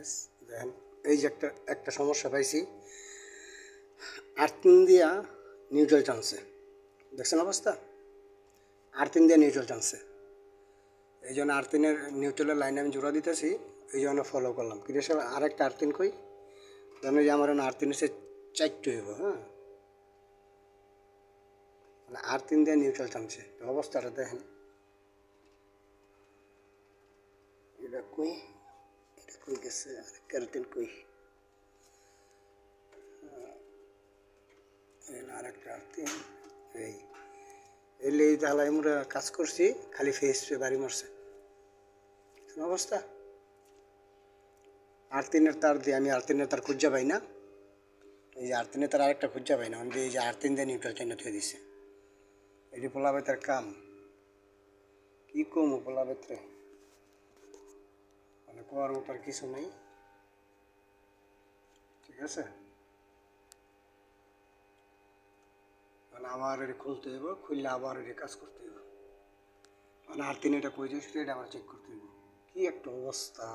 Guys দেখেন, এই যে একটা একটা সমস্যা পাইছি, আর্থিং দিয়া নিউট্রাল টানছে, দেখছেন অবস্থা? আর্থিং দিয়ে নিউট্রাল টানছে, এই জন্য আর্থিনের নিউট্রালের লাইনে আমি জোড়া দিতেছি, এই জন্য ফলো করলাম। কিন্তু সব আরেকটা আর্থিন কই, জানো যে আমার আর্থিন হচ্ছে চারটে হইব, হ্যাঁ, মানে আর্থিন দিয়ে নিউট্রাল টানছে, অবস্থাটা দেখেন। এটা কই, এটা কই গেছে, আরেকটা আর্থিন কই, আরেকটা আর্থিন, এই এলে এই তাহলে আমরা কাজ করছি, খালি ফেস বাড়ি মারছে অবস্থা। আর্থিনের তার দিয়ে আমি আর্থিনের তার খুঁজা পাই না, এই যে আর্থিনের তার আরেকটা খুঁজা পাই না, মানে এই যে আর্থিন দিয়ে নিউট্রাল চাইনা থুয়ে দিছে, এটি পোলাবে তার কাম কি কম পোলাবে, মানে কোয়ার মতো আর কিছু নেই, ঠিক আছে। মানে আবার এটি খুলতে হইব, খুললে আবার এটি কাজ করতে হইব, মানে আর্থিন এটা কই যাচ্ছে এটা আবার চেক করতে হইব। কি একটা অবস্থা।